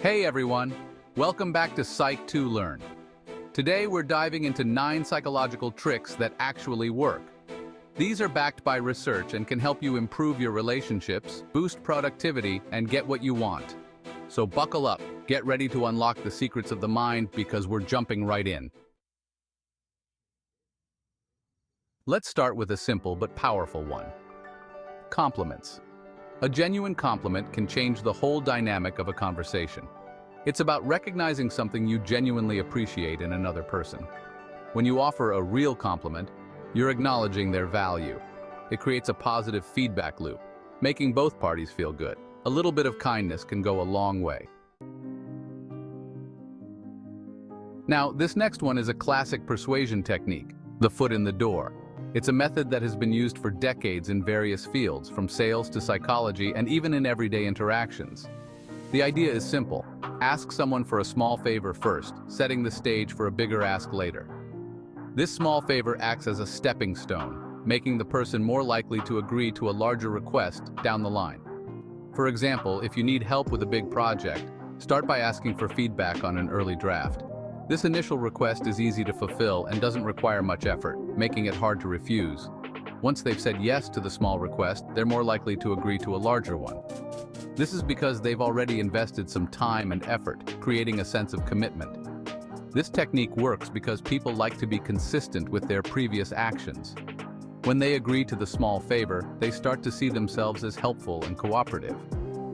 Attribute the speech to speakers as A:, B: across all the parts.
A: Hey everyone, welcome back to Psych 2 Learn. Today we're diving into 9 psychological tricks that actually work. These are backed by research and can help you improve your relationships, boost productivity, and get what you want. So buckle up, get ready to unlock the secrets of the mind because we're jumping right in. Let's start with a simple but powerful one. Compliments. A genuine compliment can change the whole dynamic of a conversation. It's about recognizing something you genuinely appreciate in another person. When you offer a real compliment, you're acknowledging their value. It creates a positive feedback loop, making both parties feel good. A little bit of kindness can go a long way. Now, this next one is a classic persuasion technique, the foot in the door. It's a method that has been used for decades in various fields, from sales to psychology and even in everyday interactions. The idea is simple. Ask someone for a small favor first, setting the stage for a bigger ask later. This small favor acts as a stepping stone, making the person more likely to agree to a larger request down the line. For example, if you need help with a big project, start by asking for feedback on an early draft. This initial request is easy to fulfill and doesn't require much effort, making it hard to refuse. Once they've said yes to the small request, they're more likely to agree to a larger one. This is because they've already invested some time and effort, creating a sense of commitment. This technique works because people like to be consistent with their previous actions. When they agree to the small favor, they start to see themselves as helpful and cooperative.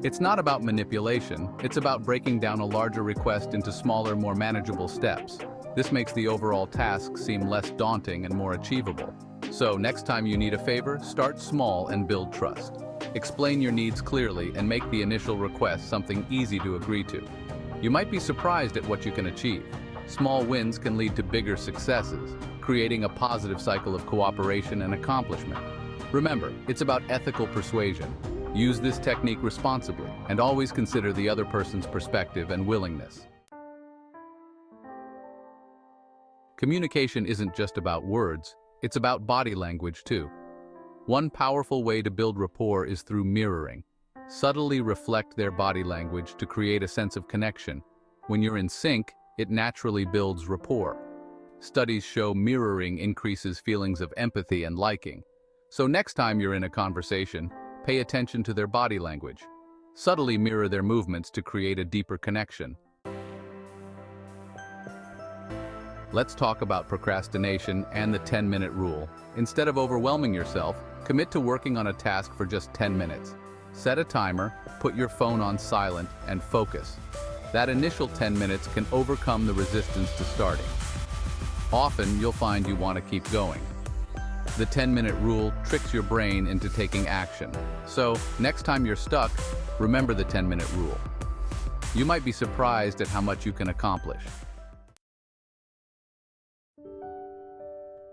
A: It's not about manipulation, it's about breaking down a larger request into smaller, more manageable steps. This makes the overall task seem less daunting and more achievable. So, next time you need a favor, start small and build trust. Explain your needs clearly and make the initial request something easy to agree to. You might be surprised at what you can achieve. Small wins can lead to bigger successes, creating a positive cycle of cooperation and accomplishment. Remember, it's about ethical persuasion. Use this technique responsibly, and always consider the other person's perspective and willingness. Communication isn't just about words, it's about body language too. One powerful way to build rapport is through mirroring. Subtly reflect their body language to create a sense of connection. When you're in sync, it naturally builds rapport. Studies show mirroring increases feelings of empathy and liking. So next time you're in a conversation, pay attention to their body language. Subtly mirror their movements to create a deeper connection. Let's talk about procrastination and the 10-minute rule. Instead of overwhelming yourself, commit to working on a task for just 10 minutes. Set a timer, put your phone on silent, and focus. That initial 10 minutes can overcome the resistance to starting. Often, you'll find you want to keep going. The 10-minute rule tricks your brain into taking action. So, next time you're stuck, remember the 10-minute rule. You might be surprised at how much you can accomplish.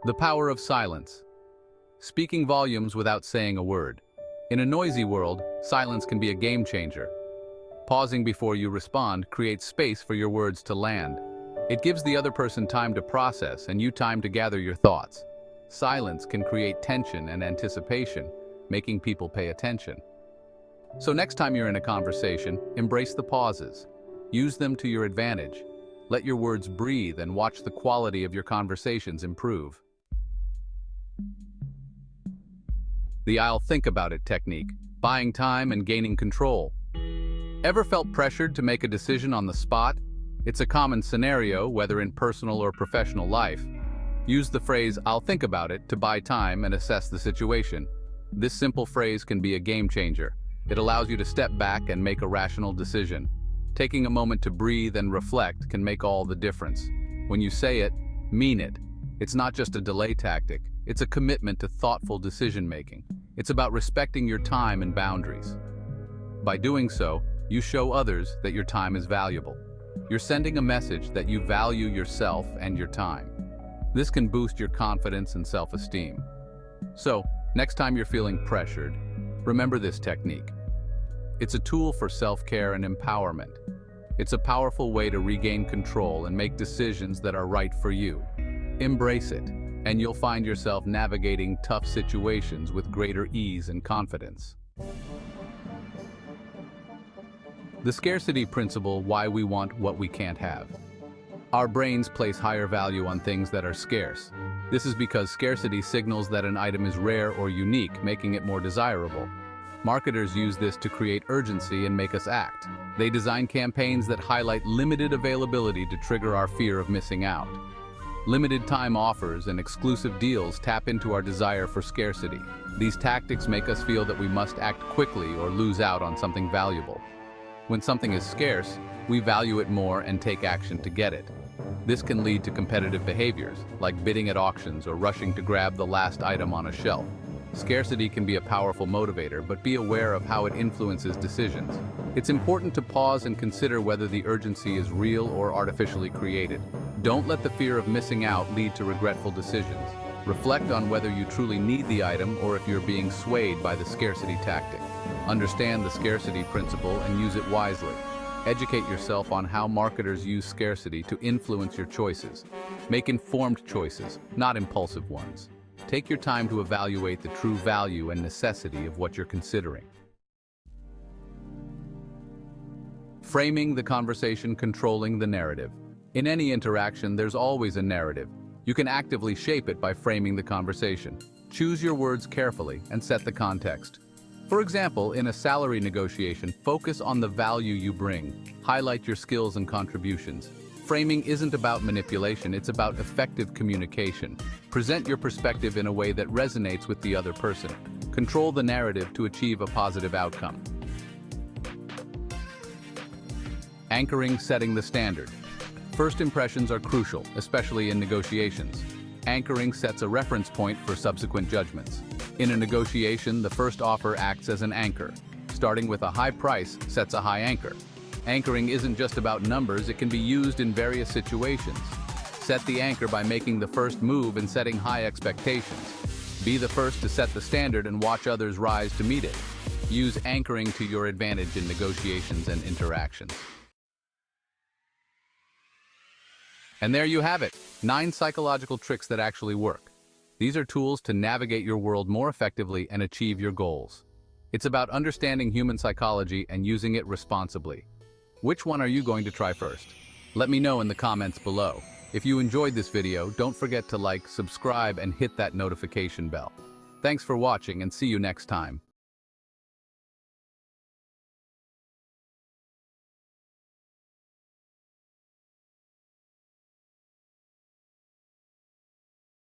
A: The power of silence. Speaking volumes without saying a word. In a noisy world, silence can be a game changer. Pausing before you respond creates space for your words to land. It gives the other person time to process and you time to gather your thoughts. Silence can create tension and anticipation, making people pay attention. So next time you're in a conversation, embrace the pauses. Use them to your advantage. Let your words breathe and watch the quality of your conversations improve. The I'll think about it technique, buying time and gaining control. Ever felt pressured to make a decision on the spot? It's a common scenario, whether in personal or professional life. Use the phrase, I'll think about it, to buy time and assess the situation. This simple phrase can be a game changer. It allows you to step back and make a rational decision. Taking a moment to breathe and reflect can make all the difference. When you say it, mean it. It's not just a delay tactic. It's a commitment to thoughtful decision-making. It's about respecting your time and boundaries. By doing so, you show others that your time is valuable. You're sending a message that you value yourself and your time. This can boost your confidence and self-esteem. So, next time you're feeling pressured, remember this technique. It's a tool for self-care and empowerment. It's a powerful way to regain control and make decisions that are right for you. Embrace it, and you'll find yourself navigating tough situations with greater ease and confidence. The scarcity principle, why we want what we can't have. Our brains place higher value on things that are scarce. This is because scarcity signals that an item is rare or unique, making it more desirable. Marketers use this to create urgency and make us act. They design campaigns that highlight limited availability to trigger our fear of missing out. Limited time offers and exclusive deals tap into our desire for scarcity. These tactics make us feel that we must act quickly or lose out on something valuable. When something is scarce, we value it more and take action to get it. This can lead to competitive behaviors, like bidding at auctions or rushing to grab the last item on a shelf. Scarcity can be a powerful motivator, but be aware of how it influences decisions. It's important to pause and consider whether the urgency is real or artificially created. Don't let the fear of missing out lead to regretful decisions. Reflect on whether you truly need the item or if you're being swayed by the scarcity tactic. Understand the scarcity principle and use it wisely. Educate yourself on how marketers use scarcity to influence your choices. Make informed choices, not impulsive ones. Take your time to evaluate the true value and necessity of what you're considering. Framing the conversation, controlling the narrative. In any interaction, there's always a narrative. You can actively shape it by framing the conversation. Choose your words carefully and set the context. For example, in a salary negotiation, focus on the value you bring. Highlight your skills and contributions. Framing isn't about manipulation, it's about effective communication. Present your perspective in a way that resonates with the other person. Control the narrative to achieve a positive outcome. Anchoring, setting the standard. First impressions are crucial, especially in negotiations. Anchoring sets a reference point for subsequent judgments. In a negotiation, the first offer acts as an anchor. Starting with a high price sets a high anchor. Anchoring isn't just about numbers, it can be used in various situations. Set the anchor by making the first move and setting high expectations. Be the first to set the standard and watch others rise to meet it. Use anchoring to your advantage in negotiations and interactions. And there you have it, 9 psychological tricks that actually work. These are tools to navigate your world more effectively and achieve your goals. It's about understanding human psychology and using it responsibly. Which one are you going to try first? Let me know in the comments below. If you enjoyed this video, don't forget to like, subscribe, and hit that notification bell. Thanks for watching and see you next time.